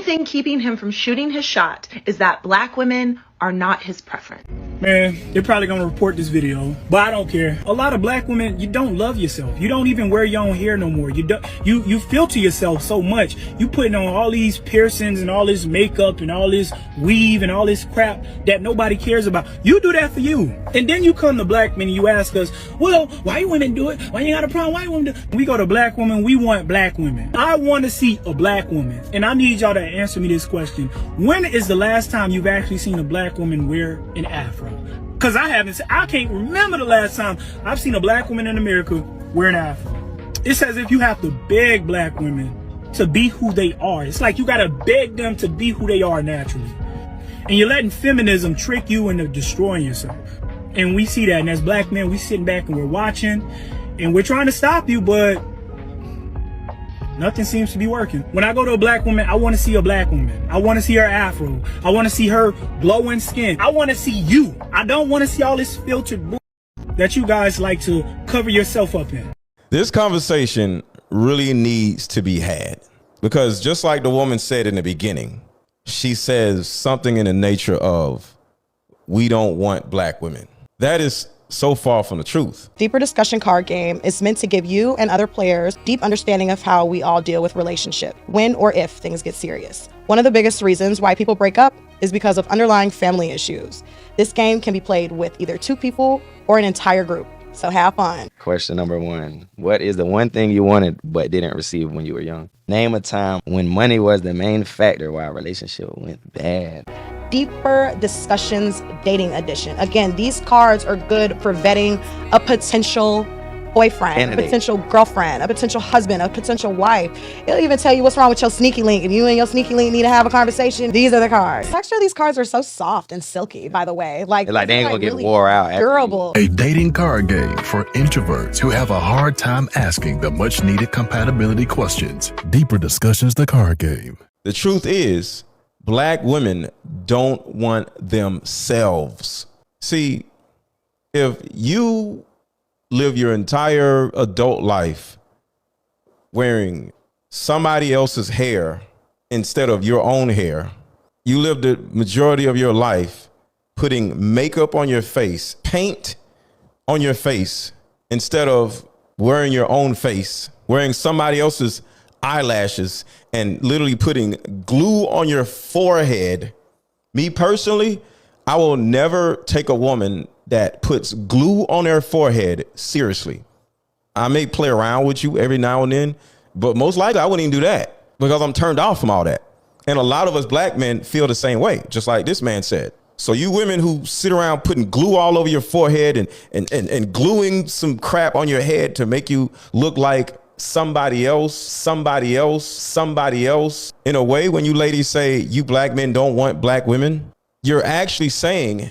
thing keeping him from shooting his shot is that black women are not his preference. Man, they're probably gonna report this video, but I don't care. A lot of black women, you don't love yourself. You don't even wear your own hair no more. You filter yourself so much. You putting on all these piercings and all this makeup and all this weave and all this crap that nobody cares about. You do that for you. And then you come to black men and you ask us, well, why you women do it? Why you got a problem? Why you women do it? We go to black women, we want black women. I want to see a black woman. And I need y'all to answer me this question. When is the last time you've actually seen a black woman wear an afro? Because I can't remember the last time I've seen a black woman in America wear an afro. It's as if you have to beg black women to be who they are. It's like you got to beg them to be who they are naturally. And you're letting feminism trick you into destroying yourself. And we see that. And as black men, we sitting back and we're watching. And we're trying to stop you, but nothing seems to be working. When I go to a black woman, I want to see a black woman. I want to see her afro. I want to see her glowing skin. I want to see you. I don't want to see all this filtered bull that you guys like to cover yourself up in. This conversation really needs to be had because just like the woman said in the beginning, she says something in the nature of, we don't want black women. That is so far from the truth. Deeper Discussion card game is meant to give you and other players deep understanding of how we all deal with relationship, when or if things get serious. One of the biggest reasons why people break up is because of underlying family issues. This game can be played with either 2 people or an entire group, so have fun. Question number 1. What is the one thing you wanted but didn't receive when you were young? Name a time when money was the main factor why a relationship went bad. Deeper Discussions Dating Edition. Again, these cards are good for vetting a potential boyfriend, a potential girlfriend, a potential husband, a potential wife. It'll even tell you what's wrong with your sneaky link. If you and your sneaky link need to have a conversation, these are the cards. Actually, these cards are so soft and silky, by the way. Like they ain't gonna get really wore out. Durable. A dating card game for introverts who have a hard time asking the much needed compatibility questions. Deeper Discussions, the card game. The truth is, black women don't want themselves. See, if you live your entire adult life wearing somebody else's hair instead of your own hair, you live the majority of your life putting makeup on your face, paint on your face, instead of wearing your own face, wearing somebody else's eyelashes and literally putting glue on your forehead. Me personally, I will never take a woman that puts glue on their forehead seriously. I may play around with you every now and then, but most likely I wouldn't even do that because I'm turned off from all that. And a lot of us black men feel the same way, just like this man said. So you women who sit around putting glue all over your forehead and gluing some crap on your head to make you look like somebody else. In a way, when you ladies say you black men don't want black women, you're actually saying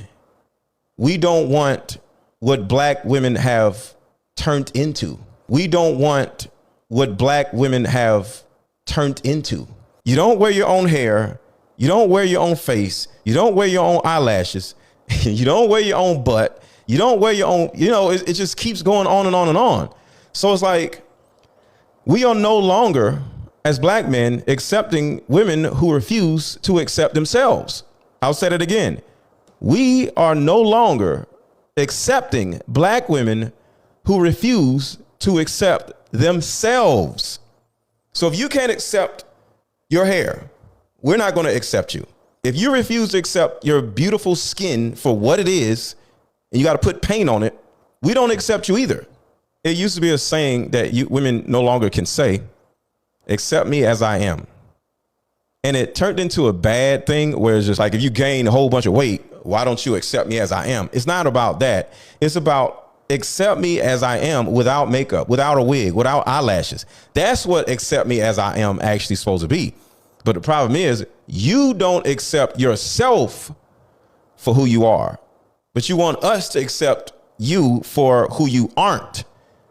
we don't want what black women have turned into. We don't want what black women have turned into. You don't wear your own hair. You don't wear your own face. You don't wear your own eyelashes. You don't wear your own butt. You don't wear your own, it just keeps going on and on and on. So it's like, we are no longer, as black men, accepting women who refuse to accept themselves. I'll say it again. We are no longer accepting black women who refuse to accept themselves. So if you can't accept your hair, we're not going to accept you. If you refuse to accept your beautiful skin for what it is, and you got to put paint on it, we don't accept you either. It used to be a saying that women no longer can say, accept me as I am. And it turned into a bad thing where it's just like, if you gain a whole bunch of weight, why don't you accept me as I am? It's not about that. It's about accept me as I am without makeup, without a wig, without eyelashes. That's what accept me as I am actually supposed to be. But the problem is you don't accept yourself for who you are, but you want us to accept you for who you aren't.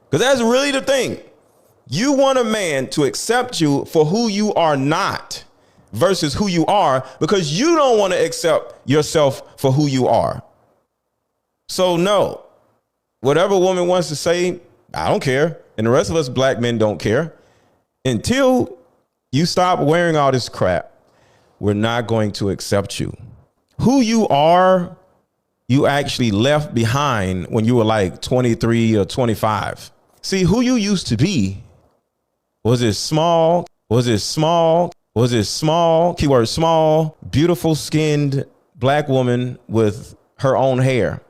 Because that's really the thing. You want a man to accept you for who you are not versus who you are, because you don't want to accept yourself for who you are. So no, whatever woman wants to say, I don't care. And the rest of us black men don't care until you stop wearing all this crap. we're not going to accept you. Who you are, you actually left behind when you were like 23 or 25. See, who you used to be, was it small, keyword small, beautiful skinned black woman with her own hair.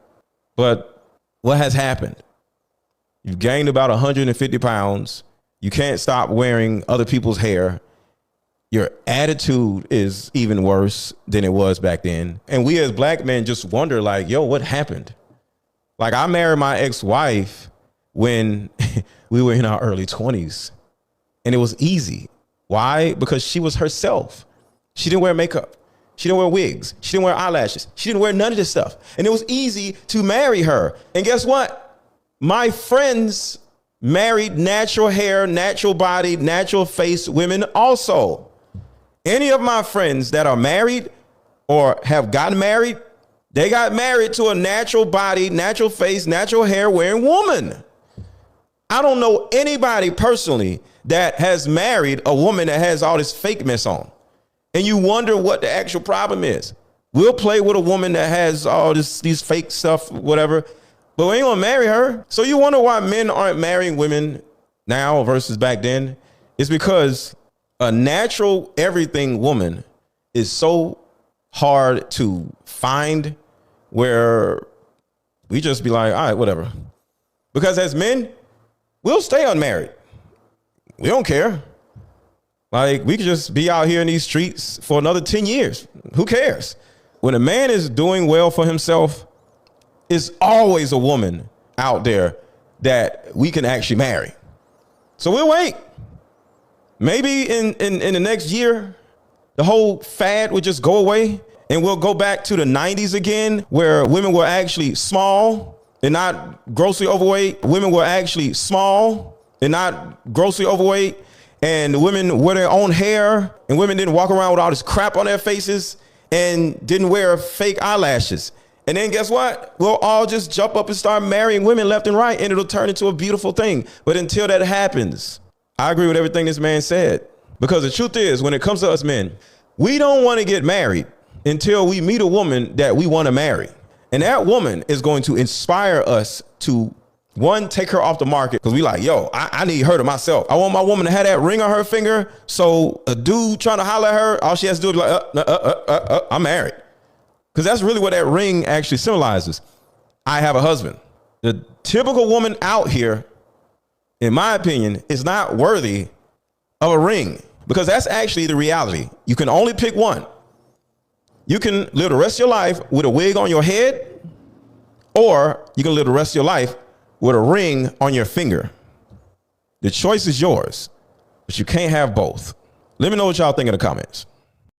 But what has happened? You've gained about 150 pounds. You can't stop wearing other people's hair. Your attitude is even worse than it was back then. And we as black men just wonder like, yo, what happened? Like I married my ex-wife when we were in our early 20s and it was easy. Why? Because she was herself. She didn't wear makeup. She didn't wear wigs. She didn't wear eyelashes. She didn't wear none of this stuff. And it was easy to marry her. And guess what? My friends married natural hair, natural body, natural face women also. Any of my friends that are married or have gotten married, they got married to a natural body, natural face, natural hair wearing woman. I don't know anybody personally that has married a woman that has all this fake mess on. And you wonder what the actual problem is. We'll play with a woman that has all these fake stuff, whatever, but we ain't gonna marry her. So you wonder why men aren't marrying women now versus back then? It's because a natural everything woman is so hard to find where we just be like, all right, whatever. Because as men, we'll stay unmarried. We don't care. Like we could just be out here in these streets for another 10 years. Who cares? When a man is doing well for himself, it's always a woman out there that we can actually marry. So we'll wait. Maybe in the next year, the whole fad would just go away and we'll go back to the 90s again, where women were actually small and not grossly overweight. Women were actually small and not grossly overweight. And women wear their own hair, and women didn't walk around with all this crap on their faces and didn't wear fake eyelashes. And then guess what? We'll all just jump up and start marrying women left and right, and it'll turn into a beautiful thing. But until that happens, I agree with everything this man said. Because the truth is, when it comes to us men, we don't want to get married until we meet a woman that we want to marry. And that woman is going to inspire us to, one, take her off the market. Because we like, yo, I need her to myself. I want my woman to have that ring on her finger. So a dude trying to holler at her, all she has to do is be like, I'm married. Because that's really what that ring actually symbolizes. I have a husband. The typical woman out here, in my opinion, is not worthy of a ring, because that's actually the reality. You can only pick one. You can live the rest of your life with a wig on your head, or you can live the rest of your life with a ring on your finger. The choice is yours, but you can't have both. Let me know what y'all think in the comments.